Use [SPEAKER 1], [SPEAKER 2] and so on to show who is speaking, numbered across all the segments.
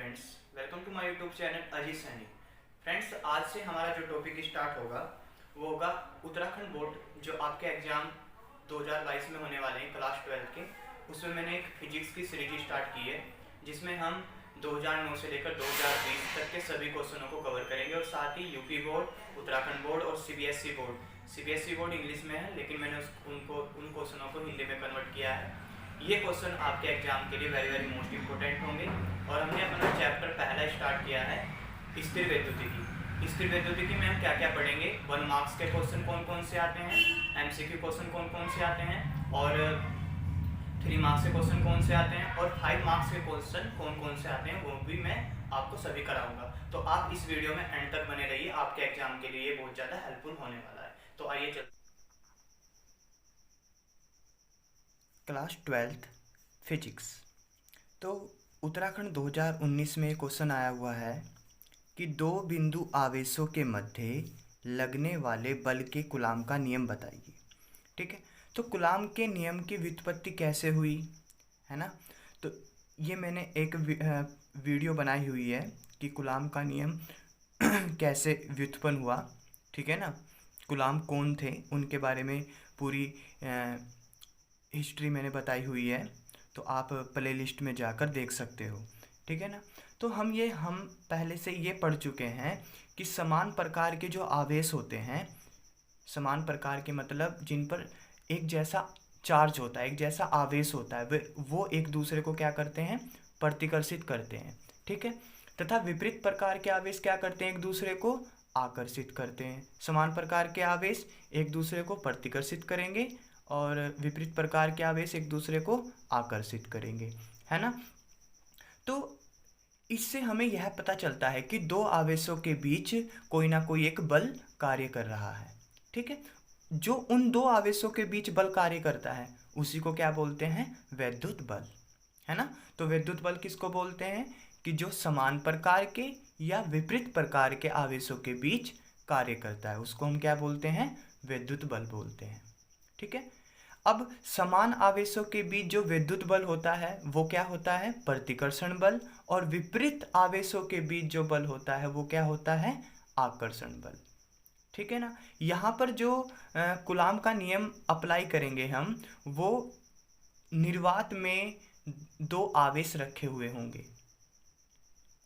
[SPEAKER 1] Friends, welcome to my YouTube channel Ajit Saini. Friends, आज से हमारा जो टॉपिक स्टार्ट होगा वो होगा उत्तराखंड बोर्ड जो आपके एग्ज़ाम 2022 में होने वाले हैं क्लास 12 के। उसमें मैंने एक फिजिक्स की सीरीज स्टार्ट की है जिसमें हम 2009 से लेकर 2020 तक के सभी क्वेश्चनों को कवर करेंगे और साथ ही यूपी बोर्ड, उत्तराखंड बोर्ड और सीबीएसई बोर्ड इंग्लिश में है, लेकिन मैंने उन क्वेश्चनों को हिंदी में कन्वर्ट किया है। ये क्वेश्चन आपके एग्जाम के लिए वेरी वेरी मोस्ट इंपॉर्टेंट होंगे। और हमने अपना चैप्टर पहला स्टार्ट किया है स्थिर वैद्युतिकी। स्थिर वैद्युतिकी में हम क्या क्या पढ़ेंगे, 1 मार्क्स के क्वेश्चन कौन कौन से आते हैं, एमसीक्यू क्वेश्चन कौन कौन से आते हैं, और 3 मार्क्स के क्वेश्चन कौन से आते हैं, और 5 मार्क्स के क्वेश्चन कौन कौन से आते हैं, वो भी मैं आपको सभी कराऊंगा। तो आप इस वीडियो में एंड तक बने रहिए, आपके एग्जाम के लिए बहुत ज़्यादा हेल्पफुल होने वाला है। तो आइए चल क्लास 12th फिजिक्स। तो उत्तराखंड 2019 में क्वेश्चन आया हुआ है कि दो बिंदु आवेशों के मध्य लगने वाले बल के कूलाम का नियम बताइए। ठीक है, तो कूलाम के नियम की व्युत्पत्ति कैसे हुई है ना। तो ये मैंने एक वीडियो बनाई हुई है कि कूलाम का नियम कैसे व्युत्पन्न हुआ। ठीक है ना, कूलाम कौन थे उनके बारे में पूरी हिस्ट्री मैंने बताई हुई है, तो आप प्ले लिस्ट में जाकर देख सकते हो। ठीक है ना, तो हम पहले से ये पढ़ चुके हैं कि समान प्रकार के जो आवेश होते हैं, समान प्रकार के मतलब जिन पर एक जैसा चार्ज होता है, एक जैसा आवेश होता है, वो एक दूसरे को क्या करते हैं, प्रतिकर्षित करते हैं। ठीक है, तथा विपरीत प्रकार के आवेश क्या करते हैं, एक दूसरे को आकर्षित करते हैं। समान प्रकार के आवेश एक दूसरे को प्रतिकर्षित करेंगे और विपरीत प्रकार के आवेश एक दूसरे को आकर्षित करेंगे, है ना। तो इससे हमें यह पता चलता है कि दो आवेशों के बीच कोई ना कोई एक बल कार्य कर रहा है। ठीक है, जो उन दो आवेशों के बीच बल कार्य करता है उसी को क्या बोलते हैं, वैद्युत बल, है ना। तो वैद्युत बल किसको बोलते हैं कि जो समान प्रकार के या विपरीत प्रकार के आवेशों के बीच कार्य करता है, उसको हम क्या बोलते हैं, वैद्युत बल बोलते हैं। ठीक है, अब समान आवेशों के बीच जो विद्युत बल होता है वो क्या होता है, प्रतिकर्षण बल, और विपरीत आवेशों के बीच जो बल होता है वो क्या होता है, आकर्षण बल। ठीक है ना, यहाँ पर जो कूलाम का नियम अप्लाई करेंगे हम, वो निर्वात में दो आवेश रखे हुए होंगे,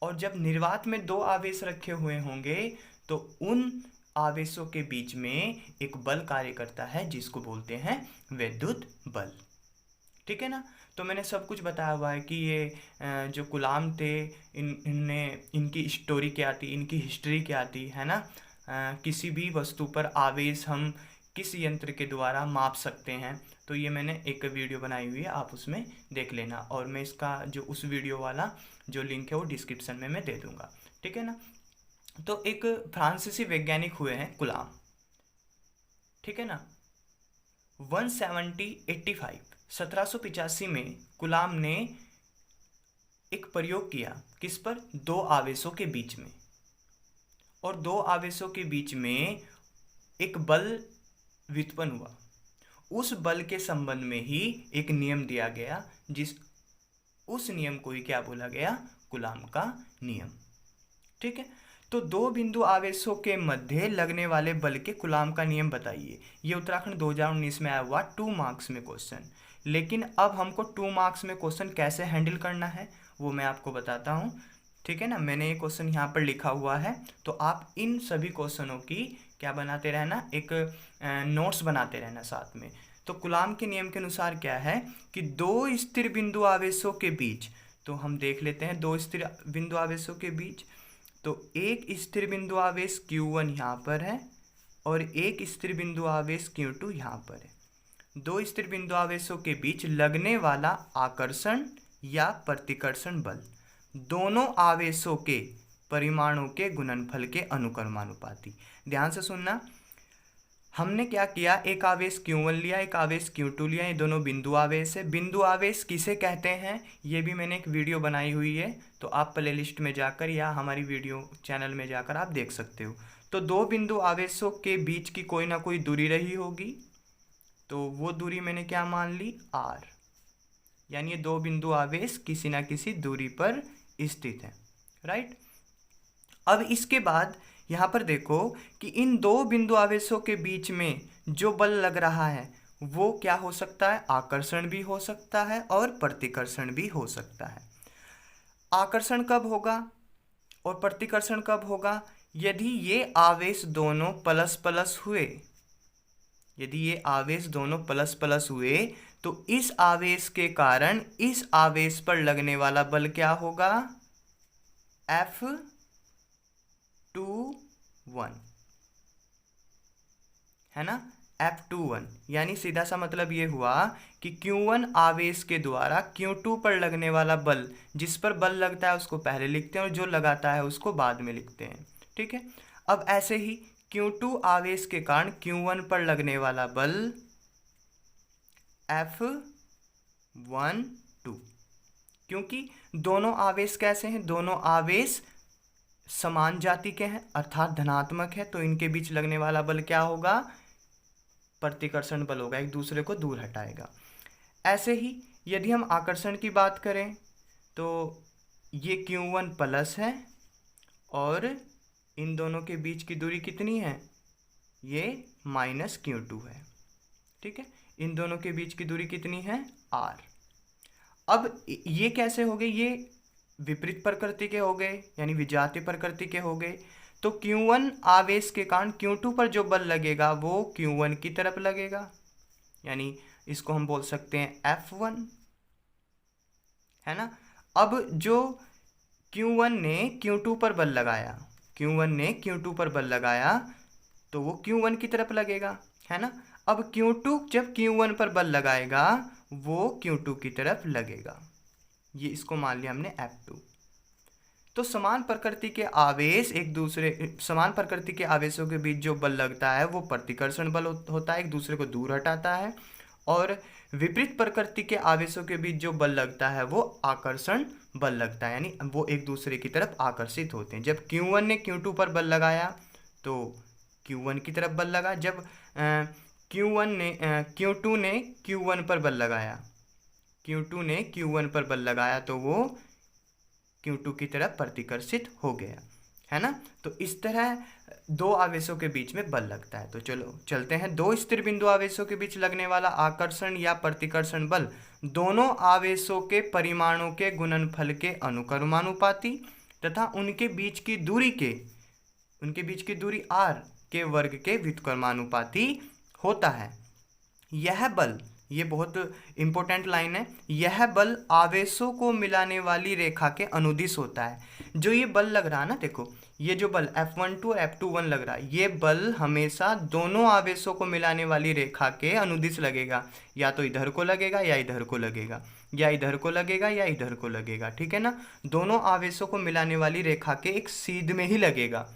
[SPEAKER 1] और जब निर्वात में दो आवेश रखे हुए होंगे तो उन आवेशों के बीच में एक बल कार्य करता है जिसको बोलते हैं वैद्युत बल। ठीक है ना, तो मैंने सब कुछ बताया हुआ है कि ये जो कूलाम थे इनकी स्टोरी क्या थी, इनकी हिस्ट्री क्या थी, है ना। किसी भी वस्तु पर आवेश हम किस यंत्र के द्वारा माप सकते हैं, तो ये मैंने एक वीडियो बनाई हुई है, आप उसमें देख लेना, और मैं इसका जो उस वीडियो वाला जो लिंक है वो डिस्क्रिप्शन में मैं दे दूँगा। ठीक है ना, तो एक फ्रांसीसी वैज्ञानिक हुए हैं कूलाम। ठीक है ना, 1785 में कूलाम ने एक प्रयोग किया, किस पर, दो आवेशों के बीच में, और दो आवेशों के बीच में एक बल व्युत्पन्न हुआ। उस बल के संबंध में ही एक नियम दिया गया, उस नियम को ही क्या बोला गया, कूलाम का नियम। ठीक है, तो दो बिंदु आवेशों के मध्य लगने वाले बल के कूलाम का नियम बताइए। ये उत्तराखंड 2019 में आया हुआ 2 मार्क्स में क्वेश्चन। लेकिन अब हमको 2 मार्क्स में क्वेश्चन कैसे हैंडल करना है वो मैं आपको बताता हूँ। ठीक है ना, मैंने ये क्वेश्चन यहाँ पर लिखा हुआ है, तो आप इन सभी क्वेश्चनों की क्या बनाते रहना, एक नोट्स बनाते रहना साथ में। तो कूलाम के नियम के अनुसार क्या है कि दो स्थिर बिंदु आवेशों के बीच, तो हम देख लेते हैं दो स्थिर बिंदु आवेशों के बीच, तो एक स्थिर बिंदु आवेश Q1 यहाँ पर है और एक स्थिर बिंदु आवेश Q2 यहाँ पर है। दो स्थिर बिंदु आवेशों के बीच लगने वाला आकर्षण या प्रतिकर्षण बल दोनों आवेशों के परिमाणों के गुणनफल के अनुक्रमानुपाती। ध्यान से सुनना, हमने क्या किया, एक आवेश Q1 लिया, एक आवेश Q2 लिया, ये दोनों बिंदु आवेश है। बिंदु आवेश किसे कहते हैं ये भी मैंने एक वीडियो बनाई हुई है, तो आप प्ले लिस्ट में जाकर या हमारी वीडियो चैनल में जाकर आप देख सकते हो। तो दो बिंदु आवेशों के बीच की कोई ना कोई दूरी रही होगी, तो वो दूरी मैंने क्या मान ली, r, यानी ये दो बिंदु आवेश किसी ना किसी दूरी पर स्थित है। राइट। अब इसके बाद यहाँ पर देखो कि इन दो बिंदु आवेशों के बीच में जो बल लग रहा है वो क्या हो सकता है, आकर्षण भी हो सकता है और प्रतिकर्षण भी हो सकता है। आकर्षण कब होगा और प्रतिकर्षण कब होगा? यदि ये आवेश दोनों प्लस प्लस हुए, यदि ये आवेश दोनों प्लस प्लस हुए तो इस आवेश के कारण इस आवेश पर लगने वाला बल क्या होगा? F21, है ना, F21। यानी सीधा सा मतलब ये हुआ कि Q1 आवेश के द्वारा Q2 पर लगने वाला बल, जिस पर बल लगता है उसको पहले लिखते हैं और जो लगाता है उसको बाद में लिखते हैं। ठीक है। अब ऐसे ही Q2 आवेश के कारण Q1 पर लगने वाला बल F12, क्योंकि दोनों आवेश कैसे हैं, दोनों आवेश समान जाति के हैं अर्थात धनात्मक है, तो इनके बीच लगने वाला बल क्या होगा? प्रतिकर्षण बल होगा, एक दूसरे को दूर हटाएगा। ऐसे ही यदि हम आकर्षण की बात करें तो ये Q1 प्लस है और इन दोनों के बीच की दूरी कितनी है? ये माइनस Q2 है। ठीक है, इन दोनों के बीच की दूरी कितनी है? R। अब ये कैसे हो गए? ये विपरीत प्रकृति के हो गए, यानी विजातीय प्रकृति के हो गए। तो Q1 आवेश के कारण Q2 पर जो बल लगेगा वो Q1 की तरफ लगेगा, यानी इसको हम बोल सकते हैं F1, है ना। अब जो Q1 ने Q2 पर बल लगाया, Q1 ने Q2 पर बल लगाया तो वो Q1 की तरफ लगेगा, है ना। अब Q2 जब Q1 पर बल लगाएगा वो Q2 की तरफ लगेगा, ये इसको मान लिया हमने F2। तो समान प्रकृति के आवेश एक दूसरे, समान प्रकृति के आवेशों के बीच जो बल लगता है वो प्रतिकर्षण बल होता है, एक दूसरे को दूर हटाता है। और विपरीत प्रकृति के आवेशों के बीच जो बल लगता है वो आकर्षण बल लगता है, यानी वो एक दूसरे की तरफ आकर्षित होते हैं। जब Q1 ने Q2 पर बल लगाया तो Q1 की तरफ बल लगा, जब Q2 ने Q1 पर बल लगाया, Q2 ने Q1 पर बल लगाया तो वो Q2 की तरफ प्रतिकर्षित हो गया, है ना। तो इस तरह दो आवेशों के बीच में बल लगता है। तो चलो चलते हैं, दो स्थिर बिंदु आवेशों के बीच लगने वाला आकर्षण या प्रतिकर्षण बल दोनों आवेशों के परिमाणों के गुणनफल के अनुक्रमानुपाती तथा उनके बीच की दूरी r के वर्ग के व्युत्क्रमानुपाती होता है। यह बल, ये बहुत इंपॉर्टेंट लाइन है, यह बल आवेशों को मिलाने वाली रेखा के अनुदिश होता है। जो ये बल लग रहा है ना, देखो ये जो बल F12 और F21 लग रहा है, ये बल हमेशा दोनों आवेशों को मिलाने वाली रेखा के अनुदिश लगेगा, या तो इधर को लगेगा या इधर को लगेगा, या इधर को लगेगा या इधर को लगेगा। ठीक है ना, दोनों आवेशों को मिलाने वाली रेखा के एक सीध में ही लगेगा,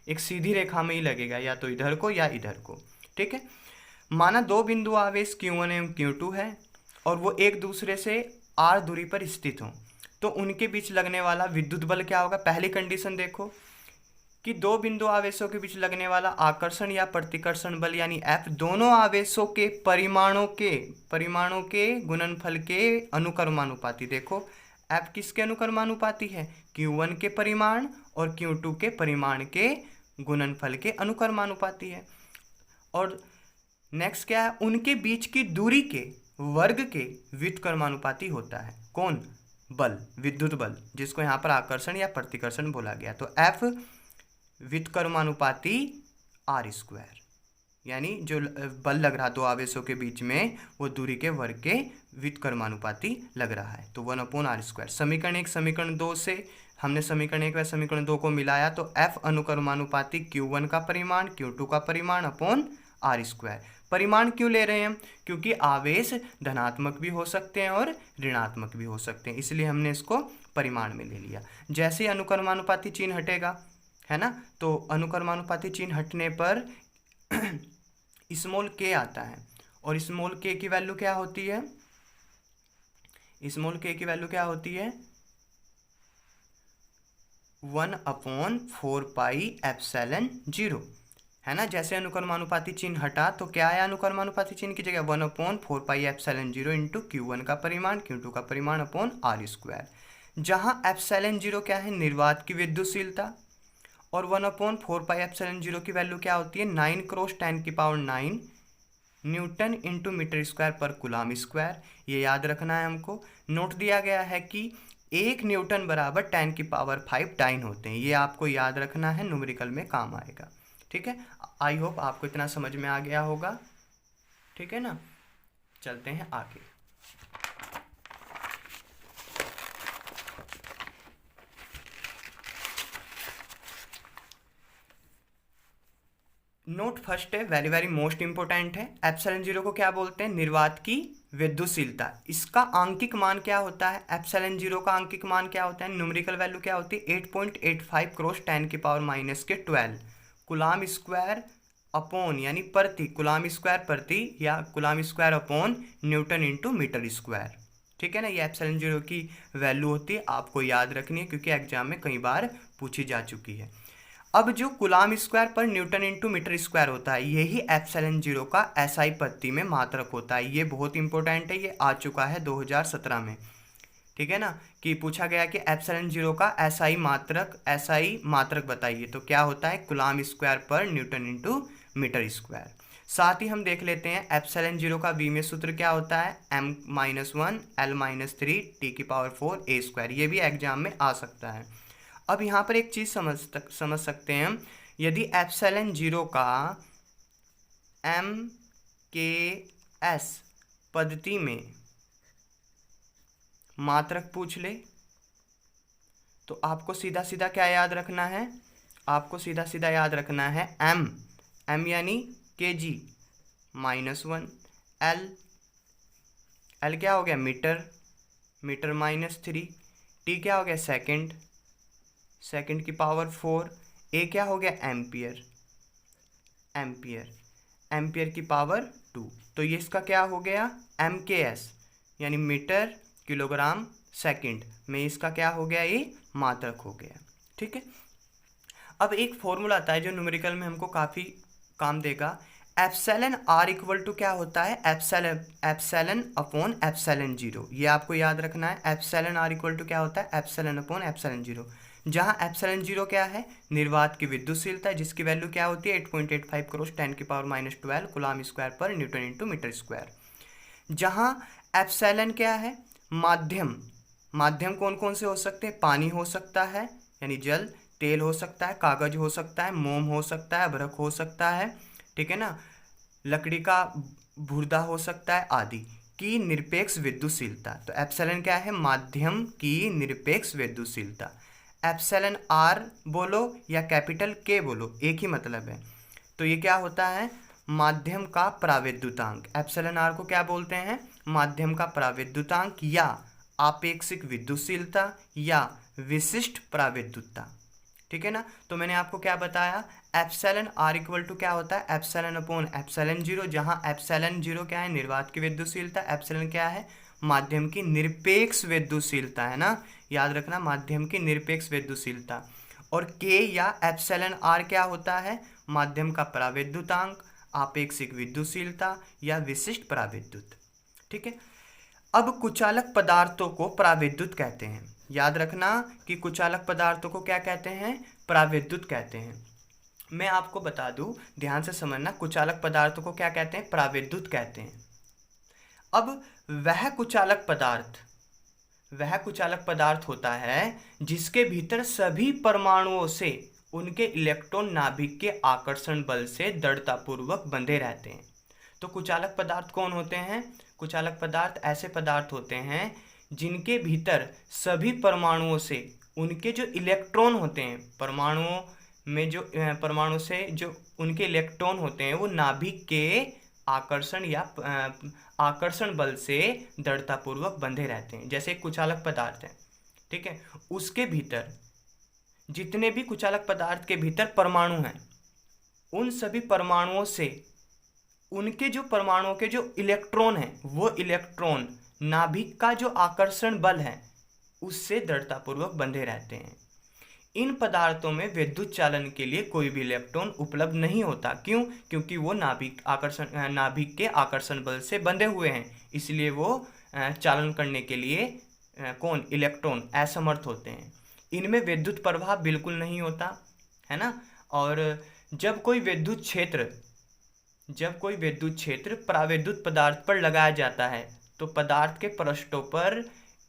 [SPEAKER 1] एक सीधी रेखा में ही लगेगा, या तो इधर को या इधर को। ठीक है, माना दो बिंदु आवेश Q1 एवं Q2 है और वो एक दूसरे से r दूरी पर स्थित हों, तो उनके बीच लगने वाला विद्युत बल क्या होगा? पहली कंडीशन देखो कि दो बिंदु आवेशों के बीच लगने वाला आकर्षण या प्रतिकर्षण बल यानी F दोनों आवेशों के परिमाणों के गुणनफल के अनुक्रमानुपाती। देखो F किसके अनुक्रमानुपाती है? Q1 के परिमाण और Q2 के परिमाण के गुणनफल के अनुक्रमानुपाती है। और नेक्स्ट क्या है? उनके बीच की दूरी के वर्ग के व्युत्क्रमानुपाती होता है। कौन? बल, विद्युत बल, जिसको यहाँ पर आकर्षण या प्रतिकर्षण बोला गया। तो F व्युत्क्रमानुपाती r², यानी जो बल लग रहा दो आवेशों के बीच में वो दूरी के वर्ग के व्युत्क्रमानुपाती लग रहा है, तो 1/r²। समीकरण 1 समीकरण 2 से हमने समीकरण 1 व समीकरण 2 को मिलाया तो F अनुक्रमानुपाती Q1 का परिमाण Q2 का परिमाण अपॉन r²। परिमाण क्यों ले रहे हैं हम? क्योंकि आवेश धनात्मक भी हो सकते हैं और ऋणात्मक भी हो सकते हैं, इसलिए हमने इसको परिमाण में ले लिया। जैसे ही अनुक्रमानुपाती चिन्ह हटेगा, है ना, तो अनुक्रमानुपाती चिन्ह हटने पर स्मॉल k आता है, और स्मॉल k की वैल्यू क्या होती है? स्मॉल k की वैल्यू क्या होती है? 1/4πε0, है ना। जैसे अनुक्रमानुपाती चिन्ह हटा तो क्या आया? अनुक्रमानुपाती चिन्ह की जगह 1/4πε0 इंटू Q1 का परिमाण Q2 का परिमाण अपॉन r²। जहाँ एप्सिलॉन जीरो क्या है, निर्वात की विद्युतशीलता, और 1/4πε0 की वैल्यू क्या होती है, 9 × 10⁹ न्यूटन इंटू मीटर स्क्वायर पर कूलाम स्क्वायर। ये याद रखना है हमको। नोट दिया गया है कि 1 न्यूटन बराबर 10⁵ डाइन होते हैं। ये आपको याद रखना है, न्यूमेरिकल में काम आएगा। ठीक है, आई होप आपको इतना समझ में आ गया होगा। ठीक है ना, चलते हैं आगे। नोट फर्स्ट है, वेरी वेरी मोस्ट इंपोर्टेंट है। एप्सिलॉन जीरो को क्या बोलते हैं, निर्वात की विद्युतशीलता। इसका आंकिक मान क्या होता है, एप्सिलॉन जीरो का आंकिक मान क्या होता है, न्यूमेरिकल वैल्यू क्या होती है, 8.85 × 10⁻⁻12 कूलाम स्क्वायर अपॉन, यानी प्रति, कूलाम स्क्वायर प्रति या coulomb square upon newton into metre square. ठीक है ना, ये एप्सिलॉन जीरो की वैल्यू होती है, आपको याद रखनी है क्योंकि एग्जाम में कई बार पूछी जा चुकी है। अब जो कूलाम स्क्वायर पर न्यूटन इंटू मीटर स्क्वायर होता है, यही एप्सिलॉन जीरो का एसआई पत्ती में मात्रक होता है। ये बहुत इंपॉर्टेंट है, ये आ चुका है 2017 में। ठीक है ना, कि पूछा गया कि एप्सिलॉन जीरो का एसआई मात्रक बताइए, तो क्या होता है, कूलाम स्क्वायर पर न्यूटन इंटू मीटर स्क्वायर। साथ ही हम देख लेते हैं एप्सिलॉन जीरो का वी में सूत्र क्या होता है, m-1 L-3 T⁴ A²। ये भी एग्जाम में आ सकता है। अब यहाँ पर एक चीज़ समझ सकते हैं हम, यदि एप्सिलॉन जीरो का MKS पद्धति में मात्रक पूछ ले तो आपको सीधा सीधा क्या याद रखना है, आपको सीधा सीधा याद रखना है m यानी kg -1, L क्या हो गया, मीटर -3, T क्या हो गया, सेकंड की पावर 4, A क्या हो गया, एम्पियर की पावर 2। तो ये इसका क्या हो गया, MKS यानी मीटर किलोग्राम सेकंड में इसका क्या हो गया, ये मात्रक हो गया। ठीक है, अब एक फॉर्मूला आता है जो न्यूमेरिकल में हमको काफ़ी काम देगा। एप्सिलॉन R इक्वल टू क्या होता है, एप्सिलॉन अपॉन एप्सिलॉन जीरो। ये आपको याद रखना है, एप्सिलॉन R इक्वल टू क्या होता है, एप्सिलॉन अपॉन एप्सिलॉन जीरो। जहाँ एप्सिलॉन जीरो क्या है, निर्वात की विद्युतशीलता, जिसकी वैल्यू क्या होती है, 8.85 × 10⁻⁻12 कूलाम स्क्वायर पर न्यूटन इंटू मीटर स्क्वायर। जहाँ एप्सिलॉन क्या है, माध्यम कौन कौन से हो सकते हैं, पानी हो सकता है यानी जल, तेल हो सकता है, कागज हो सकता है, मोम हो सकता है, अभ्रक हो सकता है, ठीक है ना, लकड़ी का भुर्दा हो सकता है आदि की निरपेक्ष विद्युतशीलता। तो एप्सिलॉन क्या है, माध्यम की निरपेक्ष विद्युतशीलता। एप्सिलॉन R बोलो या कैपिटल K बोलो, एक ही मतलब है। तो ये क्या होता है, माध्यम का प्राविद्युतांक। एप्सिलॉन R को क्या बोलते हैं, माध्यम का प्राविद्युतांक या आपेक्षिक विद्युतशीलता या विशिष्ट प्राविद्युतता। ठीक है ना, तो मैंने आपको क्या बताया, एप्सिलॉन R इक्वल टू क्या होता है, एप्सिलॉन अपॉन एप्सिलॉन जीरो। जहाँ एप्सिलॉन जीरो क्या है, निर्वात की विद्युतशीलता, एप्सिलॉन क्या है, माध्यम की निरपेक्ष विद्युतशीलता, है ना, याद रखना, माध्यम की निरपेक्ष विद्युतशीलता। और K या एप्सिलॉन R क्या होता है, माध्यम का प्राविद्युतांक, आपेक्षिक विद्युतशीलता या विशिष्ट प्राविद्युत। ठीक है, अब कुचालक पदार्थों को प्राविद्युत कहते हैं। याद रखना कि कुचालक पदार्थों को क्या कहते हैं, प्राविद्युत कहते हैं। मैं आपको बता दूं, ध्यान से समझना, कुचालक पदार्थों को क्या कहते हैं, प्राविद्युत कहते हैं। अब वह कुचालक पदार्थ होता है जिसके भीतर सभी परमाणुओं से उनके इलेक्ट्रॉन नाभिक के आकर्षण बल से दृढ़तापूर्वक बंधे रहते हैं। तो कुचालक पदार्थ कौन होते हैं, कुचालक पदार्थ ऐसे पदार्थ होते हैं जिनके भीतर सभी परमाणुओं से उनके जो इलेक्ट्रॉन होते हैं, परमाणु से जो उनके इलेक्ट्रॉन होते हैं वो नाभिक के आकर्षण या आकर्षण बल से दृढ़तापूर्वक बंधे रहते हैं। जैसे एक कुचालक पदार्थ है, ठीक है, उसके भीतर जितने भी कुचालक पदार्थ के भीतर परमाणु हैं, उन सभी परमाणुओं से उनके जो परमाणुओं के जो इलेक्ट्रॉन हैं, वो इलेक्ट्रॉन नाभिक का जो आकर्षण बल है उससे दृढ़तापूर्वक बंधे रहते हैं। इन पदार्थों में विद्युत चालन के लिए कोई भी इलेक्ट्रॉन उपलब्ध नहीं होता। क्यों? क्योंकि वो नाभिक के आकर्षण बल से बंधे हुए हैं, इसलिए वो चालन करने के लिए कौन, इलेक्ट्रॉन असमर्थ होते हैं। इनमें विद्युत प्रवाह बिल्कुल नहीं होता है ना। और जब कोई विद्युत क्षेत्र परावैद्युत पदार्थ पर लगाया जाता है तो पदार्थ के पृष्ठों पर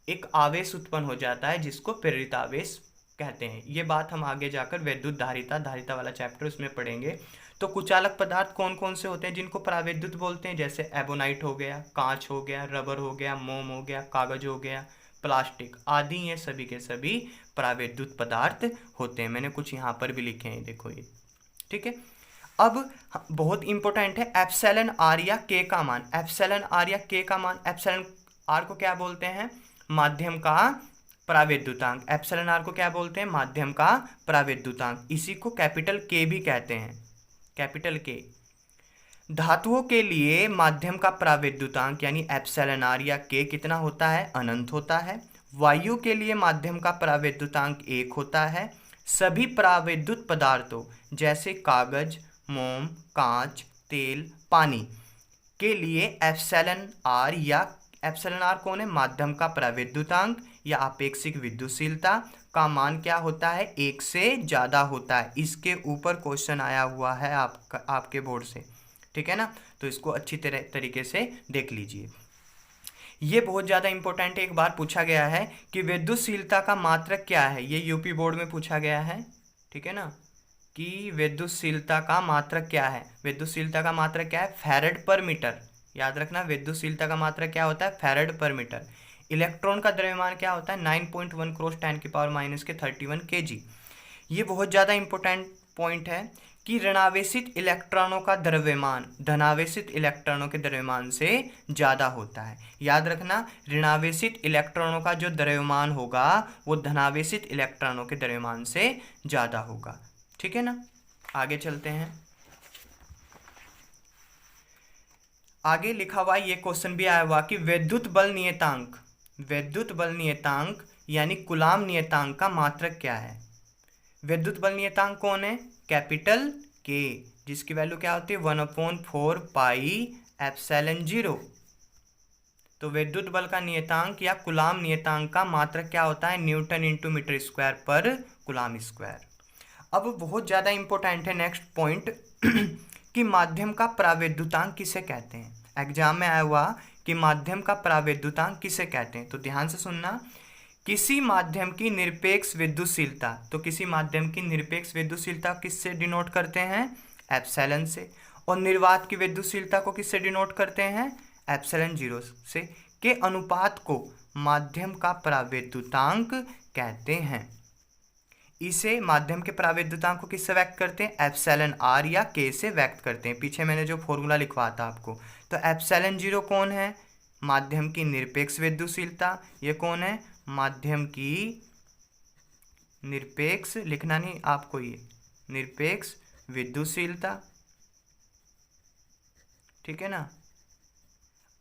[SPEAKER 1] एक आवेश उत्पन्न हो जाता है जिसको प्रेरित आवेश कहते हैं। ये बात हम आगे जाकर वैद्युत धारिता वाला चैप्टर उसमें पढ़ेंगे। तो कुचालक पदार्थ कौन कौन से होते हैं जिनको परावैद्युत बोलते हैं, जैसे एबोनाइट हो गया, कांच हो गया, रबर हो गया, मोम हो गया, कागज हो गया, प्लास्टिक आदि, ये सभी के सभी परावैद्युत पदार्थ होते हैं। मैंने कुछ यहाँ पर भी लिखे हैं, देखो ये, ठीक है। अब बहुत इंपॉर्टेंट है एप्सिलॉन आर या के का मान। एप्सिलॉन आर या के का मान, एप्सिलॉन आर को क्या बोलते हैं, माध्यम का परावैद्युतांक। एप्सिलॉन आर को क्या बोलते हैं, माध्यम का परावैद्युतांक। इसी को कैपिटल के भी कहते हैं, कैपिटल के। धातुओं के लिए माध्यम का परावैद्युतांक यानी एप्सिलॉन आर या के कितना होता है, अनंत होता है। वायु के लिए माध्यम का परावैद्युतांक 1 होता है। सभी परावैद्युत पदार्थों जैसे कागज, मोम, कांच, तेल, पानी के लिए एप्सिलॉन आर कौन है, माध्यम का परावैद्युतांक या आपेक्षिक विद्युतशीलता का मान क्या होता है, 1 से ज़्यादा होता है। इसके ऊपर क्वेश्चन आया हुआ है आपके बोर्ड से, ठीक है ना। तो इसको अच्छी तरीके से देख लीजिए। ये बहुत ज़्यादा इंपॉर्टेंट है, एक बार पूछा गया है कि विद्युतशीलता का मात्रक क्या है, ये यूपी बोर्ड में पूछा गया है, ठीक है ना, कि विद्युतशीलता का मात्रक क्या है। विद्युतशीलता का मात्रक क्या है, फैराड पर मीटर। याद रखना, विद्युतशीलता का मात्रक क्या होता है, फैराड पर मीटर। इलेक्ट्रॉन का द्रव्यमान क्या होता है, 9.1 × 10⁻³ kg। ये बहुत ज़्यादा इंपॉर्टेंट पॉइंट है कि ऋणावेशित इलेक्ट्रॉनों का द्रव्यमान धनावेशित इलेक्ट्रॉनों के द्रव्यमान से ज़्यादा होता है। याद रखना, ऋणावेशित इलेक्ट्रॉनों का जो द्रव्यमान होगा वो धनावेशित इलेक्ट्रॉनों के द्रव्यमान से ज़्यादा होगा, ठीक है ना। आगे चलते हैं। आगे लिखा हुआ ये क्वेश्चन भी आया हुआ कि विद्युत बल नियतांक यानी कूलाम नियतांक का मात्रक क्या है। विद्युत बल नियतांक कौन है, कैपिटल के, जिसकी वैल्यू क्या होती है 1/4 πε0। तो विद्युत बल का नियतांक या कूलाम नियतांक का मात्रक क्या होता है, Nm/m²/कूलाम²। अब बहुत ज़्यादा इंपॉर्टेंट है नेक्स्ट पॉइंट कि माध्यम का परावैद्युतांक किसे कहते हैं। एग्जाम में आया हुआ कि माध्यम का परावैद्युतांक किसे कहते हैं, तो ध्यान से सुनना। किसी माध्यम की निरपेक्ष विद्युतशीलता, तो किसी माध्यम की निरपेक्ष विद्युतशीलता किससे डिनोट करते हैं, एप्सिलॉन से। और निर्वात की विद्युतशीलता को किससे डिनोट करते हैं, ε0 से। के अनुपात को माध्यम का परावैद्युतांक कहते हैं। इसे माध्यम के परावैद्युतांक को किससे व्यक्त करते हैं, एप्सिलॉन आर या के से व्यक्त करते हैं। पीछे मैंने जो फॉर्मूला लिखवा था आपको, तो ε0 कौन है, माध्यम की निरपेक्ष विद्युतशीलता। ये कौन है, माध्यम की निरपेक्ष, लिखना नहीं आपको, ये निरपेक्ष विद्युतशीलता, ठीक है ना।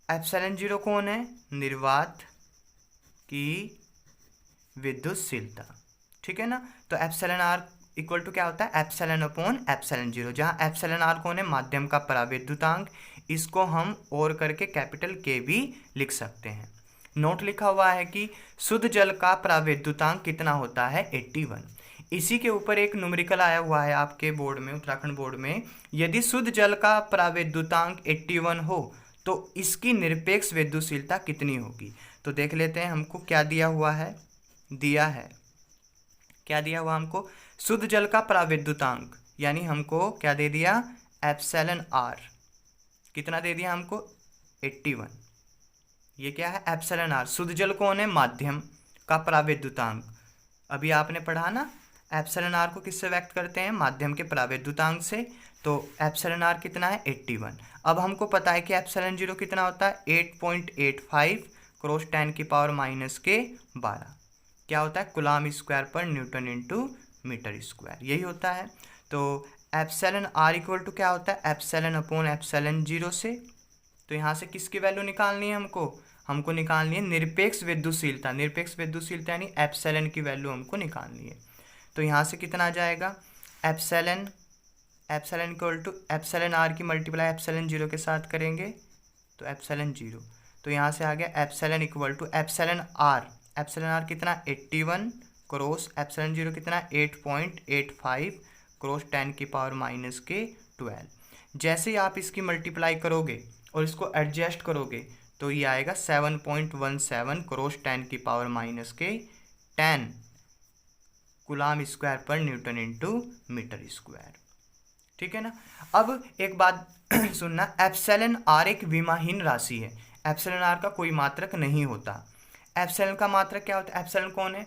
[SPEAKER 1] ε0 कौन है, निर्वात की विद्युतशीलता, ठीक है ना। तो एप्सिलॉन आर इक्वल टू क्या होता है, ε/ε0, जहाँ एप्सिलॉन आर कौन है, माध्यम का परावैद्युतांक। इसको हम और करके कैपिटल के भी लिख सकते हैं। नोट लिखा हुआ है कि शुद्ध जल का परावैद्युतांक कितना होता है, 81। इसी के ऊपर एक न्यूमेरिकल आया हुआ है आपके बोर्ड में, उत्तराखंड बोर्ड में। यदि शुद्ध जल का परावैद्युतांक 81 हो तो इसकी निरपेक्ष विद्युतशीलता कितनी होगी। तो देख लेते हैं, हमको क्या दिया हुआ है, क्या दिया हुआ हमको, शुद्ध जल का परावैद्युतांक, यानी हमको क्या दे दिया, एप्सिलॉन आर कितना दे दिया हमको, 81। ये क्या है, एप्सिलॉन आर। शुद्ध जल कौन है, माध्यम का परावैद्युतांक। अभी आपने पढ़ा ना, एप्सिलॉन आर को किससे व्यक्त करते हैं, माध्यम के परावैद्युतांक से। तो एप्सिलॉन आर कितना है, 81। अब हमको पता है कि ε0 कितना होता है, 8.85 × 10⁻⁻²। क्या होता है, कूलाम²/न्यूटन/मीटर², यही होता है। तो एप्सिलॉन आर इक्वल टू क्या होता है, ε/ε0 से। तो यहाँ से किसकी वैल्यू निकालनी है हमको निकालनी है निरपेक्ष विद्युतशीलता। निरपेक्ष विद्युतशीलता यानी एप्सिलॉन की वैल्यू हमको निकालनी है। तो यहाँ से कितना आ जाएगा, epsilon equal to epsilon r की मल्टीप्लाई ε/0 के साथ करेंगे तो ε/0। तो यहाँ से आ गया epsilon equal to epsilon r epsilon r कितना 81 क्रॉस एप्सिलॉन जीरो कितना 8.85 क्रॉस 10⁻⁻12। जैसे ही आप इसकी मल्टीप्लाई करोगे और इसको एडजस्ट करोगे तो ये आएगा 7.17 क्रॉस 10⁻⁻10 कूलाम स्क्वायर पर न्यूटन इंटू मीटर स्क्वायर। ठीक है ना। अब एक बात सुनना, एप्सिलॉन आर एक विमाहीन राशि है। एप्सिलॉन आर का कोई मात्रक नहीं होता। एप्सिलॉन का मात्रक क्या होता है? एप्सिलॉन कौन है?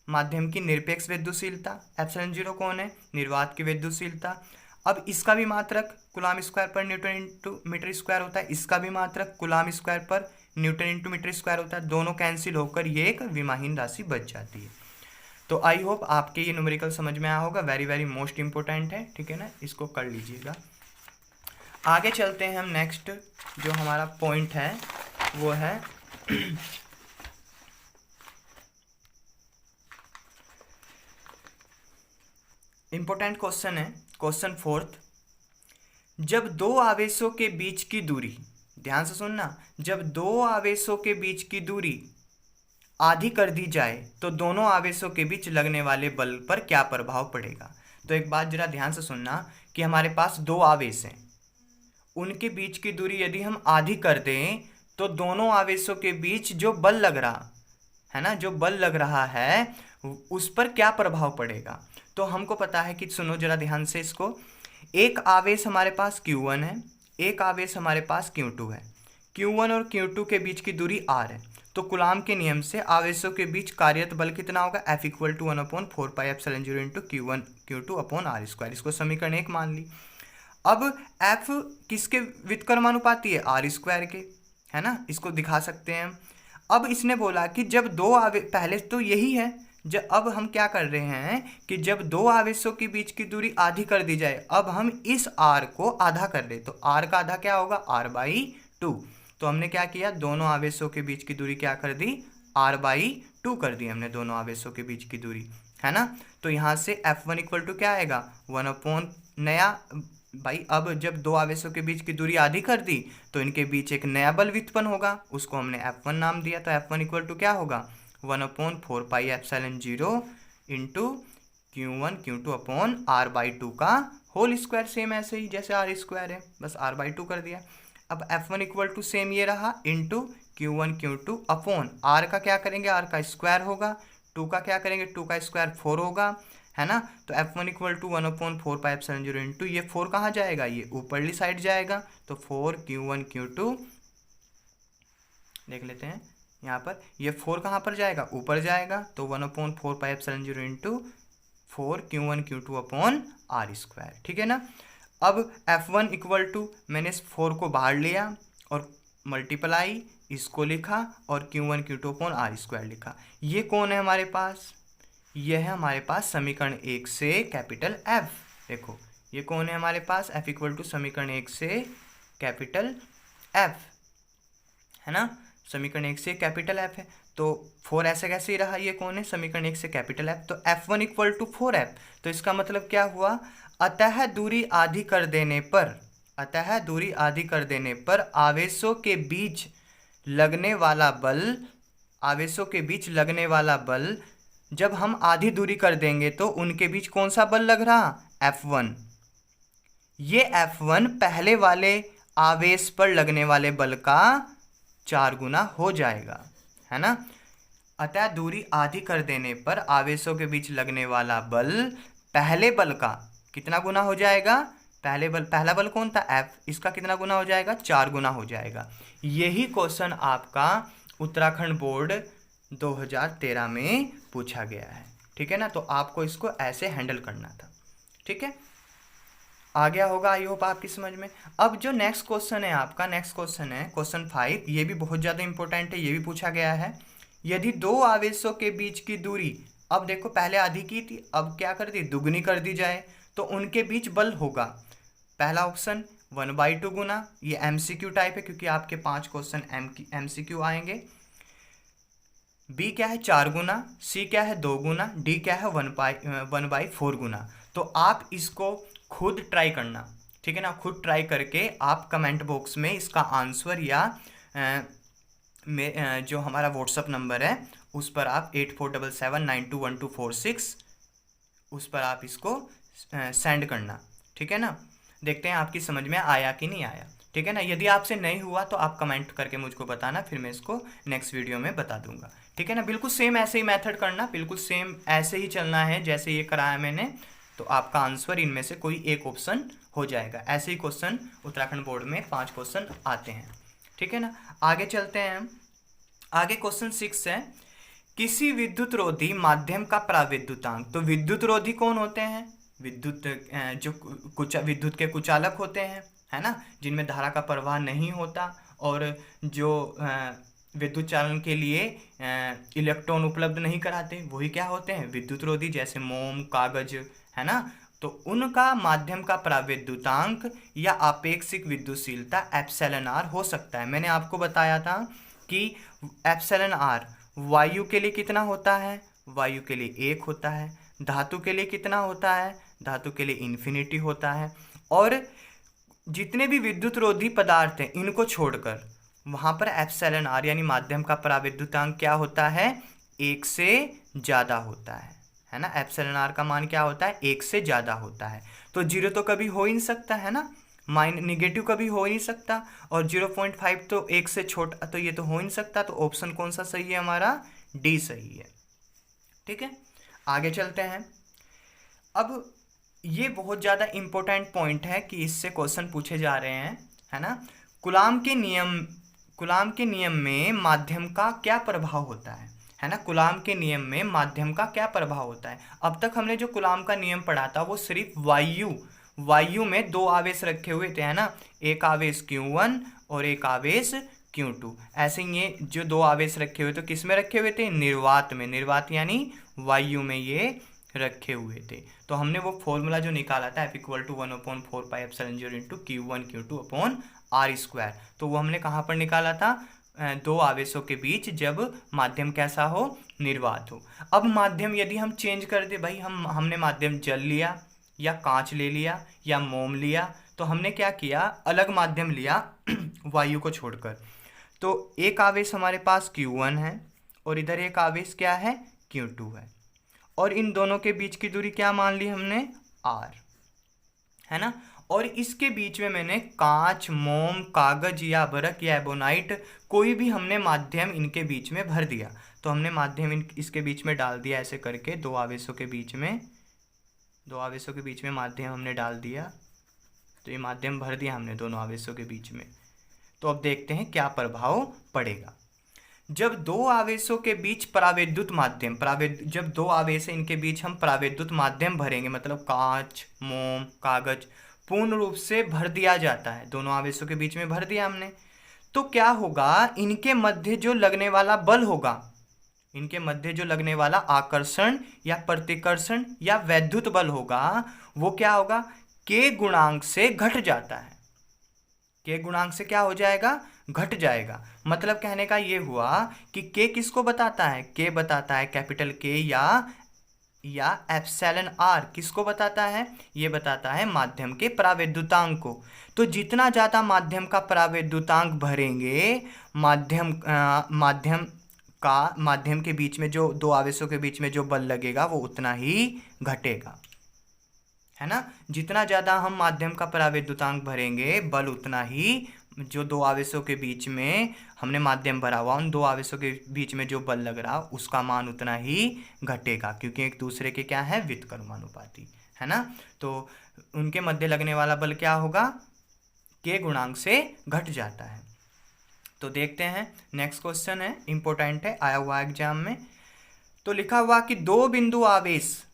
[SPEAKER 1] माध्यम की निरपेक्ष विद्युतशीलता। एप्सिलॉन जीरो कौन है? निर्वात की विद्युतशीलता। अब इसका भी मात्रक कूलाम स्क्वायर पर न्यूटन इंटू मीटर स्क्वायर होता है, इसका भी मात्रक कूलाम स्क्वायर पर न्यूटन इंटू मीटर स्क्वायर होता है। दोनों कैंसिल होकर ये एक विमाहीन राशि बच जाती है। तो आई होप आपके ये न्यूमेरिकल समझ में आया होगा। वेरी वेरी मोस्ट इंपॉर्टेंट है, ठीक है ना, इसको कर लीजिएगा। आगे चलते हैं हम। नेक्स्ट जो हमारा पॉइंट है वो है इंपॉर्टेंट क्वेश्चन है, क्वेश्चन 4। जब दो आवेशों के बीच की दूरी, ध्यान से सुनना, जब दो आवेशों के बीच की दूरी आधी कर दी जाए तो दोनों आवेशों के बीच लगने वाले बल पर क्या प्रभाव पड़ेगा। तो एक बात जरा ध्यान से सुनना कि हमारे पास दो आवेश हैं, उनके बीच की दूरी यदि हम आधी कर दें तो दोनों आवेशों के बीच जो बल लग रहा है ना, जो बल लग रहा है उस पर क्या प्रभाव पड़ेगा। तो हमको पता है कि, सुनो जरा ध्यान से इसको, एक आवेश हमारे पास Q1 है, एक आवेश हमारे पास Q2 है। Q1 और Q2 के बीच की दूरी R है। तो कूलाम के नियम से आवेशों के बीच कार्यरत बल कितना होगा? F = 1/4πε0 into Q1 Q2 upon R square. इसको समीकरण 1 मान ली। अब F किसके व्युत्क्रमानुपाती है? R स्क्वायर के, है ना, इसको दिखा सकते हैं हम। अब इसने बोला कि जब दो पहले तो यही है, जब अब हम क्या कर रहे हैं कि जब दो आवेशों के बीच की दूरी आधी कर दी जाए, अब हम इस R को आधा कर ले तो R का आधा क्या होगा? R/2। तो हमने क्या किया, दोनों आवेशों के बीच की दूरी क्या कर दी? R/2 कर दी हमने दोनों आवेशों के बीच की दूरी, है ना। तो यहाँ से F1 = क्या आएगा? 1 नया भाई, अब जब दो आवेशों के बीच की दूरी आधी कर दी तो इनके बीच एक नया बल व्युत्पन्न होगा, उसको हमने F1 नाम दिया। तो F1 = क्या होगा? 1/4πε0 into Q1 Q2 upon R/2 का होल स्क्वायर। सेम ऐसे ही जैसे R स्क्वायर है, बस R/2 कर दिया। अब F1 = सेम ये रहा into Q1 Q2 upon R का क्या करेंगे? R का स्क्वायर होगा। 2 का क्या करेंगे? 2 का स्क्वायर 4 होगा, है ना। तो F1 = 1/4πε0 इंटू ये 4 कहाँ जाएगा? ये ऊपरली साइड जाएगा। तो 4 Q1 Q2 देख लेते हैं यहाँ पर, ये 4 कहाँ पर जाएगा? ऊपर जाएगा। तो 1/4πε0 into 4 Q1 Q2 upon R square, ठीक है ना। अब F1 = मैंने इस 4 को बाहर लिया और मल्टीप्लाई इसको लिखा और Q1 Q2 upon R square लिखा। ये कौन है हमारे पास? ये है हमारे पास समीकरण 1 से कैपिटल F। देखो ये कौन है हमारे पास? F = समीकरण 1 से कैपिटल F, है ना। समीकरण 1 से कैपिटल F है तो 4 ऐसे कैसे ही रहा। ये कौन है? समीकरण 1 से कैपिटल F। तो F1 = 4F। तो इसका मतलब क्या हुआ? अतः दूरी आधी कर देने पर, अतः दूरी आधी कर देने पर आवेशों के बीच लगने वाला बल, आवेशों के बीच लगने वाला बल जब हम आधी दूरी कर देंगे तो उनके बीच कौन सा बल लग रहा? F1। ये F1 पहले वाले आवेश पर लगने वाले बल का 4 गुना हो जाएगा, है ना। अतः दूरी आधी कर देने पर आवेशों के बीच लगने वाला बल पहले बल का कितना गुना हो जाएगा? पहला बल कौन था? F। इसका कितना गुना हो जाएगा? 4 गुना हो जाएगा। यही क्वेश्चन आपका उत्तराखंड बोर्ड 2013 में पूछा गया है, ठीक है ना। तो आपको इसको ऐसे हैंडल करना था, ठीक है। आ गया होगा आई होप आपकी समझ में। अब जो नेक्स्ट क्वेश्चन है आपका, नेक्स्ट क्वेश्चन है क्वेश्चन 5। ये भी बहुत ज़्यादा इंपॉर्टेंट है, ये भी पूछा गया है। यदि दो आवेशों के बीच की दूरी, अब देखो पहले आधी की थी, अब क्या कर दी? दुगनी कर दी जाए तो उनके बीच बल होगा। पहला ऑप्शन 1/2 गुना, ये MCQ टाइप है क्योंकि आपके 5 क्वेश्चन MCQ आएंगे। B क्या है? 4 गुना। C क्या है? 2 गुना। D क्या है? 1/4 गुना। तो आप इसको खुद ट्राई करना, ठीक है ना। खुद ट्राई करके आप कमेंट बॉक्स में इसका आंसर या जो हमारा व्हाट्सअप नंबर है उस पर आप 8477921246 उस पर आप इसको सेंड करना, ठीक है ना। देखते हैं आपकी समझ में आया कि नहीं आया, ठीक है ना। यदि आपसे नहीं हुआ तो आप कमेंट करके मुझको बताना, फिर मैं इसको नेक्स्ट वीडियो में बता दूंगा, ठीक है ना। बिल्कुल सेम ऐसे ही मेथड करना, बिल्कुल सेम ऐसे ही चलना है जैसे ये कराया मैंने, तो आपका आंसर इनमें से कोई एक ऑप्शन हो जाएगा। ऐसे ही क्वेश्चन उत्तराखंड बोर्ड में 5 क्वेश्चन आते हैं, ठीक है ना। आगे चलते हैं हम। आगे क्वेश्चन 6 है, किसी विद्युत रोधी माध्यम का प्राविद्युतांक। तो विद्युत रोधी कौन होते हैं? विद्युत जो विद्युत के कुचालक होते हैं, है ना, जिनमें धारा का प्रवाह नहीं होता और जो विद्युत चालन के लिए इलेक्ट्रॉन उपलब्ध नहीं कराते, वही क्या होते हैं? विद्युत रोधी। जैसे मोम, कागज, है ना। तो उनका माध्यम का प्राविद्युतांक या आपेक्षिक विद्युतशीलता एप्सिलॉन आर हो सकता है। मैंने आपको बताया था कि एप्सिलॉन आर वायु के लिए कितना होता है? वायु के लिए 1 होता है। धातु के लिए कितना होता है? धातु के लिए इन्फिनिटी होता है। और जितने भी विद्युत रोधी पदार्थ हैं इनको छोड़कर वहाँ पर एप्सिलॉन आर यानी माध्यम का प्राविद्युतांक क्या होता है? 1 से ज़्यादा होता है ना। एप्सिलॉन आर का मान क्या होता है? 1 से ज़्यादा होता है। तो 0 तो कभी हो ही नहीं सकता, है ना। नेगेटिव कभी हो ही नहीं सकता, और 0.5 तो 1 से छोटा, तो ये तो हो ही नहीं सकता। तो ऑप्शन कौन सा सही है हमारा? डी सही है, ठीक है। आगे चलते हैं। अब ये बहुत ज़्यादा इम्पोर्टेंट पॉइंट है कि इससे क्वेश्चन पूछे जा रहे हैं, है ना। कूलाम के नियम में माध्यम का क्या प्रभाव होता है ना। कूलाम के नियम में माध्यम का क्या प्रभाव होता है? अब तक हमने जो कूलाम का नियम पढ़ा था वो सिर्फ वायु में 2 आवेश रखे हुए थे, है ना। एक आवेश Q1 और एक आवेश Q2। ऐसे ही ये जो 2 आवेश रखे हुए थे किस में रखे हुए थे? निर्वात में। निर्वात यानी वायु में ये रखे हुए थे। तो हमने वो फॉर्मूला जो निकाला था F=1/4πε0 × Q1 Q2/R², तो वो हमने कहाँ पर निकाला था? 2 आवेशों के बीच जब माध्यम कैसा हो? निर्वात हो। अब माध्यम यदि हम चेंज कर दे, भाई हमने माध्यम जल लिया या कांच ले लिया या मोम लिया, तो हमने क्या किया? अलग माध्यम लिया वायु को छोड़कर। तो एक आवेश हमारे पास Q1 है और इधर एक आवेश क्या है? Q2 है, और इन दोनों के बीच की दूरी क्या मान ली हमने? R, है ना। और इसके बीच में मैंने कांच, मोम, कागज या बरक या एबोनाइट, कोई भी हमने माध्यम इनके बीच में भर दिया। तो हमने माध्यम इसके बीच में डाल दिया ऐसे करके, 2 आवेशों के बीच में माध्यम हमने डाल दिया। तो ये माध्यम भर दिया हमने दोनों आवेशों के बीच में। तो अब देखते हैं क्या प्रभाव पड़ेगा। जब 2 आवेशों के बीच जब 2 आवेश है इनके बीच हम प्राविद्युत माध्यम भरेंगे, मतलब कांच, मोम, कागज पूर्ण रूप से भर दिया जाता है, दोनों आवेशों के बीच में भर दिया हमने, तो क्या होगा? इनके मध्य जो लगने वाला बल होगा, इनके मध्य जो लगने वाला आकर्षण या प्रतिकर्षण या वैद्युत बल होगा, वो क्या होगा? K गुणांक से घट जाता है। K गुणांक से क्या हो जाएगा? घट जाएगा। मतलब कहने का ये हुआ कि K किसको बताता है? K बताता है कैपिटल K या एप्सिलॉन आर किसको बताता है? ये बताता है माध्यम के प्राविद्युतांक को। तो जितना ज़्यादा माध्यम का प्राविद्युतांक भरेंगे, माध्यम के बीच में जो 2 आवेशों के बीच में जो बल लगेगा वो उतना ही घटेगा, है ना। जितना ज़्यादा हम माध्यम का प्राविद्युतांक भरेंगे, बल उतना ही, जो 2 आवेशों के बीच में हमने माध्यम भरा हुआ, उन 2 आवेशों के बीच में जो बल लग रहा उसका मान उतना ही घटेगा, क्योंकि एक दूसरे के क्या है? व्युत्क्रमानुपाती, है ना। तो उनके मध्य लगने वाला बल क्या होगा? K गुणांक से घट जाता है। तो देखते हैं, नेक्स्ट क्वेश्चन है, इंपॉर्टेंट है, आया हुआ एग्जाम में। तो लिखा हुआ कि 2 बिंदु आवेश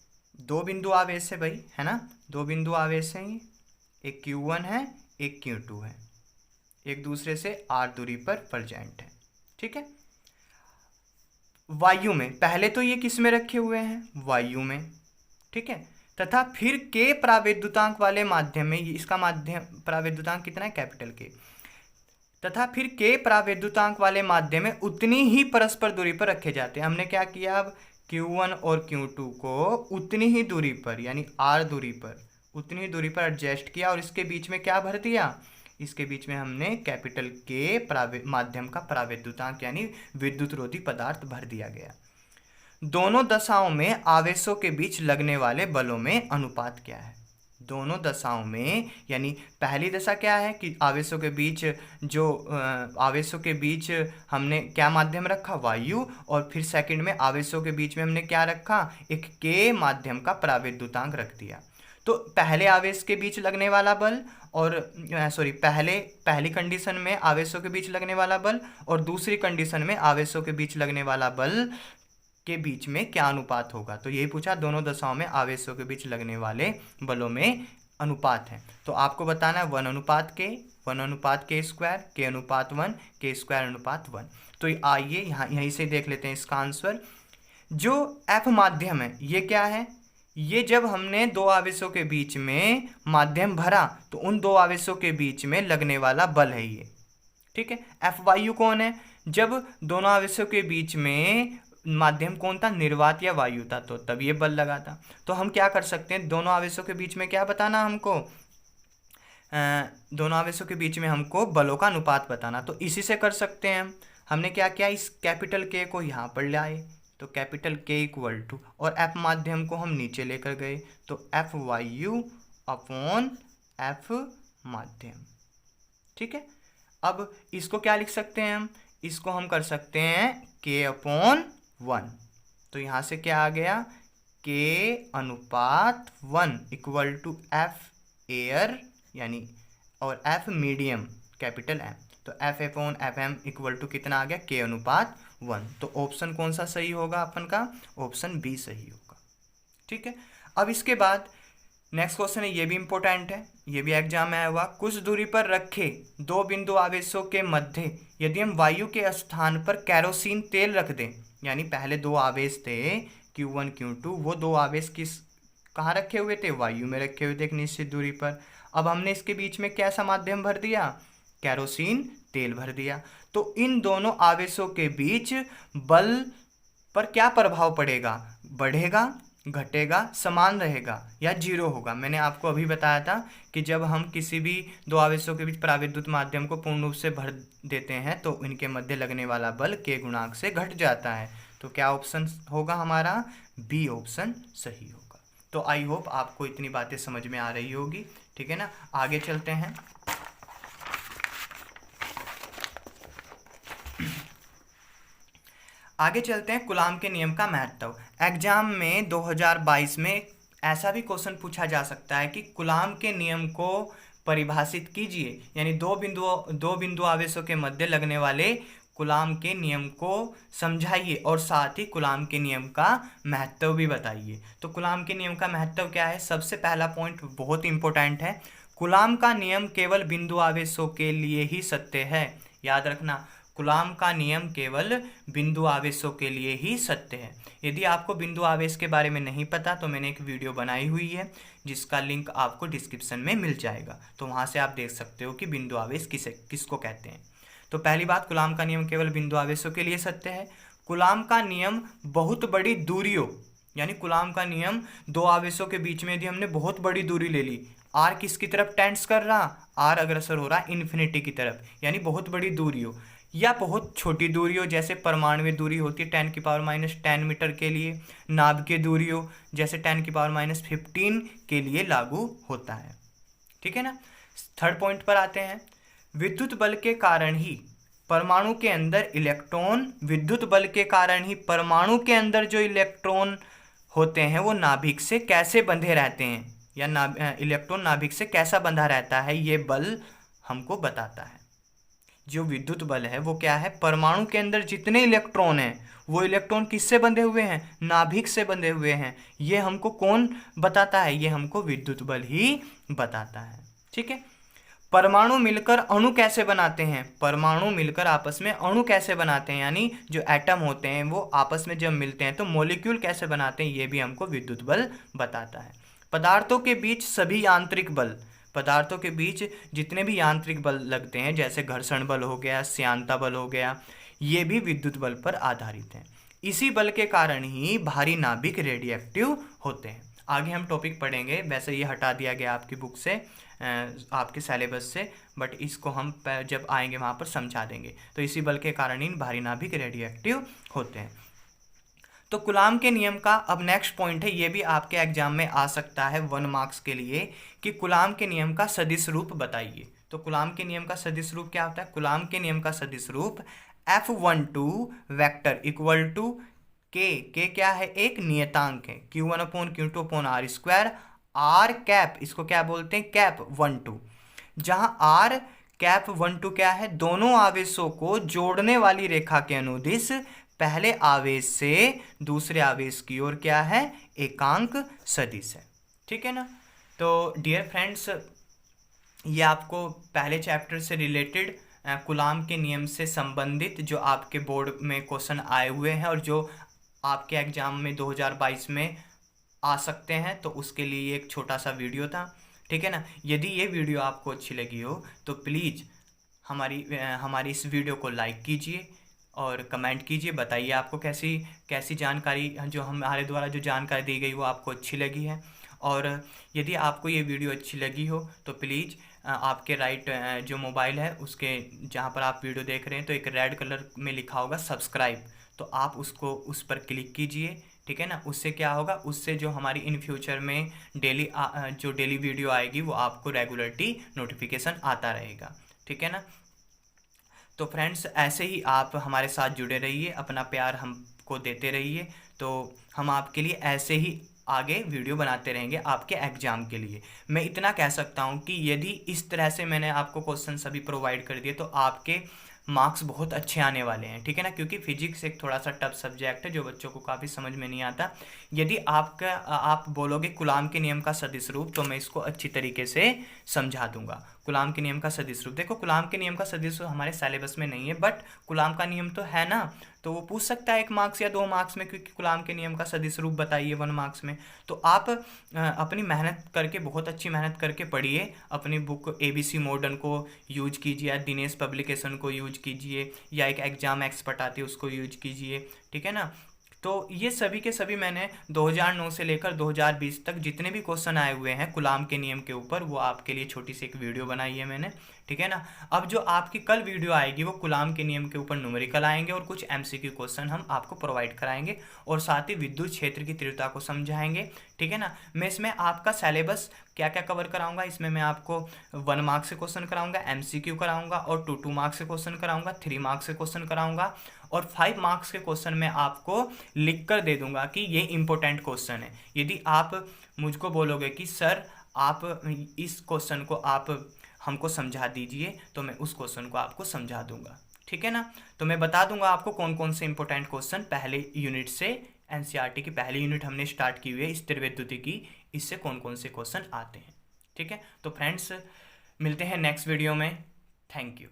[SPEAKER 1] है भाई, है ना। 2 बिंदु आवेश हैं, एक Q1 है, एक Q2 है, एक दूसरे से R दूरी पर प्रेजेंट है, ठीक है। वायु में, पहले तो ये किस में रखे हुए हैं? वायु में, ठीक है। तथा फिर K प्राविद्युतांक वाले माध्यम में, इसका माध्यम प्राविद्युतांक कितना है? Capital K। तथा फिर K प्राविद्युतांक वाले माध्यम में उतनी ही परस्पर दूरी पर रखे जाते हैं। हमने क्या किया? अब Q1 और Q2 को उतनी ही दूरी पर, यानी R दूरी पर, उतनी ही दूरी पर एडजस्ट किया, और इसके बीच में क्या भर दिया? इसके बीच में हमने कैपिटल K माध्यम का प्राविद्युतांक यानी विद्युत रोधी पदार्थ भर दिया गया, दोनों दशाओं में आवेशों के बीच लगने वाले बलों में अनुपात क्या है। दोनों दशाओं में, यानी पहली दशा क्या है कि आवेशों के बीच आवेशों के बीच हमने क्या माध्यम रखा, वायु, और फिर सेकंड में आवेशों के बीच में हमने क्या रखा, एक के माध्यम का परावैद्युतांक रख दिया। तो पहले आवेश के बीच लगने वाला बल और पहली कंडीशन में आवेशों के बीच लगने वाला बल और दूसरी कंडीशन में आवेशों के बीच लगने वाला बल के बीच में क्या अनुपात होगा। तो यही पूछा, दोनों दशाओं में आवेशों के बीच लगने वाले बलों में अनुपात है। तो आपको बताना है 1:k स्क्वायर, k/1, k²/1। तो आइए यहीं से देख लेते हैं इसका आंसर। जो F माध्यम है ये क्या है, ये जब हमने दो आवेशों के बीच में माध्यम भरा तो उन दो आवेशों के बीच में लगने वाला बल है ये, ठीक है। F वायु कौन है, जब दोनों आवेशों के बीच में माध्यम कौन था, निर्वात या वायु था, तो तब ये बल लगा था। तो हम क्या कर सकते हैं, दोनों आवेशों के बीच में क्या बताना हमको, दोनों आवेशों के बीच में हमको बलों का अनुपात बताना। तो इसी से कर सकते हैं हमने क्या किया, इस कैपिटल के को यहाँ पर लाए, तो कैपिटल के इक्वल टू, और एफ माध्यम को हम नीचे लेकर गए, तो एफ वायु अपॉन एफ माध्यम, ठीक है। अब इसको क्या लिख सकते हैं हम, इसको हम कर सकते हैं k/1। तो यहाँ से क्या आ गया, k/1 equal to F air यानी और एफ मीडियम कैपिटल एम, तो F/FM इक्वल टू कितना आ गया, k/1। तो ऑप्शन कौन सा सही होगा अपन का, ऑप्शन बी सही होगा, ठीक है। अब इसके बाद नेक्स्ट क्वेश्चन है, ये भी इंपॉर्टेंट है, ये भी एग्जाम में आया हुआ। कुछ दूरी पर रखे दो बिंदु आवेशों के मध्य यदि हम वायु के स्थान पर कैरोसिन तेल रख दें, यानी पहले दो आवेश थे Q1 Q2, वो दो आवेश कहाँ रखे हुए थे, वायु में रखे हुए थे एक निश्चित दूरी पर। अब हमने इसके बीच में कैसा माध्यम भर दिया, कैरोसिन तेल भर दिया। तो इन दोनों आवेशों के बीच बल पर क्या प्रभाव पड़ेगा, बढ़ेगा, घटेगा, समान रहेगा या जीरो होगा। मैंने आपको अभी बताया था कि जब हम किसी भी दो आवेशों के बीच परावैद्युत माध्यम को पूर्ण रूप से भर देते हैं तो इनके मध्य लगने वाला बल के गुणांक से घट जाता है। तो क्या ऑप्शन होगा हमारा, बी ऑप्शन सही होगा। तो आई होप आपको इतनी बातें समझ में आ रही होगी, ठीक है ना। आगे चलते हैं। आगे चलते हैं, कूलाम के नियम का महत्व। एग्जाम में 2022 में ऐसा भी क्वेश्चन पूछा जा सकता है कि कूलाम के नियम को परिभाषित कीजिए, यानी दो बिंदु आवेशों के मध्य लगने वाले कूलाम के नियम को समझाइए और साथ ही कूलाम के नियम का महत्व भी बताइए। तो कूलाम के नियम का महत्व क्या है, सबसे पहला पॉइंट बहुत इंपॉर्टेंट है, कूलाम का नियम केवल बिंदु आवेशों के लिए ही सत्य है। याद रखना, कूलाम का नियम केवल बिंदु आवेशों के लिए ही सत्य है। यदि आपको बिंदु आवेश के बारे में नहीं पता तो मैंने एक वीडियो बनाई हुई है जिसका लिंक आपको डिस्क्रिप्शन में मिल जाएगा, तो वहाँ से आप देख सकते हो कि बिंदु आवेश किसको कहते हैं। तो पहली बात, कूलाम का नियम केवल बिंदु आवेशों के लिए सत्य है। कूलाम का नियम बहुत बड़ी दूरियों, यानी कूलाम का नियम दो आवेशों के बीच में यदि हमने बहुत बड़ी दूरी ले ली, आर किसकी तरफ टेंड्स कर रहा, आर अग्रसर हो रहा इन्फिनिटी की तरफ, यानी बहुत बड़ी दूरियों, या बहुत छोटी दूरियों जैसे परमाणुवीय दूरी होती है 10⁻10 मीटर के लिए, नाभिकीय दूरियों जैसे 10⁻15 के लिए लागू होता है, ठीक है ना। थर्ड पॉइंट पर आते हैं, विद्युत बल के कारण ही परमाणु के अंदर इलेक्ट्रॉन, विद्युत बल के कारण ही परमाणु के अंदर जो इलेक्ट्रॉन होते हैं वो नाभिक से कैसे बंधे रहते हैं, या इलेक्ट्रॉन नाभिक से कैसा बंधा रहता है, ये बल हमको बताता है। जो विद्युत बल है वो क्या है, परमाणु के अंदर जितने इलेक्ट्रॉन हैं वो इलेक्ट्रॉन किससे बंधे हुए हैं, नाभिक से बंधे हुए हैं। ये हमको कौन बताता है, ये हमको विद्युत बल ही बताता है, ठीक है। परमाणु मिलकर अणु कैसे बनाते हैं, परमाणु मिलकर आपस में अणु कैसे बनाते हैं, यानी जो एटम होते हैं वो आपस में जब मिलते हैं तो मॉलिक्यूल कैसे बनाते हैं, ये भी हमको विद्युत बल बताता है। पदार्थों के बीच सभी यांत्रिक बल, पदार्थों के बीच जितने भी यांत्रिक बल लगते हैं जैसे घर्षण बल हो गया, श्यानता बल हो गया, ये भी विद्युत बल पर आधारित हैं। इसी बल के कारण ही भारी नाभिक रेडियोएक्टिव होते हैं। आगे हम टॉपिक पढ़ेंगे, वैसे ये हटा दिया गया आपकी बुक से, आपके सिलेबस से, बट इसको हम जब आएंगे वहाँ पर समझा देंगे। तो इसी बल के कारण ही भारी नाभिक रेडियोएक्टिव होते हैं। तो कूलाम के नियम का अब नेक्स्ट पॉइंट है, ये भी आपके एग्जाम में आ सकता है 1 मार्क्स के लिए, कि कूलाम के नियम का सदिश रूप बताइए। तो कूलाम के नियम का सदिश रूप क्या होता है? कूलाम के नियम का सदिश रूप F12 वेक्टर इक्वल टू के क्या है? एक नियतांक है, Q1/Q2/R², आर कैप, इसको क्या बोलते हैं? कैप 12, जहां आर कैप 12 क्या है? दोनों आवेशों को जोड़ने वाली रेखा के अनुदिश पहले आवेश से दूसरे आवेश की ओर क्या है? एकांक सदिश है। ठीक है ना? तो डियर फ्रेंड्स, ये आपको पहले चैप्टर से रिलेटेड कूलाम के नियम से संबंधित जो आपके बोर्ड में क्वेश्चन आए हुए हैं और जो आपके एग्जाम में 2022 में आ सकते हैं, तो उसके लिए एक छोटा सा वीडियो था। ठीक है ना? यदि ये वीडियो आपको अच्छी लगी हो तो प्लीज़ हमारी इस वीडियो को लाइक कीजिए और कमेंट कीजिए, बताइए आपको कैसी कैसी जानकारी, जो हमारे द्वारा जो जानकारी दी गई वो आपको अच्छी लगी है। और यदि आपको ये वीडियो अच्छी लगी हो तो प्लीज़ आपके राइट जो मोबाइल है उसके जहाँ पर आप वीडियो देख रहे हैं तो एक रेड कलर में लिखा होगा सब्सक्राइब, तो आप उस पर क्लिक कीजिए। ठीक है ना? उससे क्या होगा? उससे जो हमारी इन फ्यूचर में जो डेली वीडियो आएगी वो आपको रेगुलरली नोटिफिकेशन आता रहेगा। ठीक है ना? तो फ्रेंड्स, ऐसे ही आप हमारे साथ जुड़े रहिए, अपना प्यार हमको देते रहिए, तो हम आपके लिए ऐसे ही आगे वीडियो बनाते रहेंगे आपके एग्ज़ाम के लिए। मैं इतना कह सकता हूँ कि यदि इस तरह से मैंने आपको क्वेश्चन सभी प्रोवाइड कर दिए तो आपके मार्क्स बहुत अच्छे आने वाले हैं। ठीक है ना? क्योंकि फिजिक्स एक थोड़ा सा टफ सब्जेक्ट है जो बच्चों को काफ़ी समझ में नहीं आता। यदि आप बोलोगे कूलाम के नियम का सदिश रूप, तो मैं इसको अच्छी तरीके से समझा दूंगा। कूलाम के नियम का सदिश रूप, देखो कूलाम के नियम का सदिश रूप हमारे सिलेबस में नहीं है, बट कूलाम का नियम तो है ना, तो वो पूछ सकता है 1 मार्क्स या 2 मार्क्स में, क्योंकि कूलाम के नियम का सदिश रूप बताइए 1 मार्क्स में। तो आप अपनी मेहनत करके, बहुत अच्छी मेहनत करके पढ़िए, अपनी बुक ABC मॉडर्न को यूज कीजिए, या दिनेश पब्लिकेशन को यूज कीजिए, या एक एग्जाम एक्सपर्ट आती है उसको यूज कीजिए। ठीक है ना? तो ये सभी के सभी मैंने 2009 से लेकर 2020 तक जितने भी क्वेश्चन आए हुए हैं कूलाम के नियम के ऊपर, वो आपके लिए छोटी सी एक वीडियो बनाई है मैंने। ठीक है ना? अब जो आपकी कल वीडियो आएगी वो कूलाम के नियम के ऊपर न्यूमेरिकल आएंगे और कुछ MCQ क्वेश्चन हम आपको प्रोवाइड कराएंगे, और साथ ही विद्युत क्षेत्र की तीव्रता को समझाएंगे। ठीक है ना? मैं इसमें आपका सिलेबस क्या क्या कवर कराऊंगा, इसमें मैं आपको 1 मार्क्स से क्वेश्चन कराऊंगा, MCQ कराऊंगा, और 2 मार्क्स से क्वेश्चन कराऊंगा, 3 मार्क्स से क्वेश्चन कराऊंगा, और 5 मार्क्स के क्वेश्चन में आपको लिख कर दे दूंगा कि ये इंपॉर्टेंट क्वेश्चन है। यदि आप मुझको बोलोगे कि सर आप इस क्वेश्चन को आप हमको समझा दीजिए, तो मैं उस क्वेश्चन को आपको समझा दूंगा। ठीक है ना? तो मैं बता दूंगा आपको कौन कौन से इंपॉर्टेंट क्वेश्चन पहले यूनिट से, NCERT की पहली यूनिट हमने स्टार्ट की हुई है स्थिर विद्युत की, इससे कौन कौन से क्वेश्चन आते हैं। ठीक है? तो फ्रेंड्स, मिलते हैं नेक्स्ट वीडियो में। Thank you.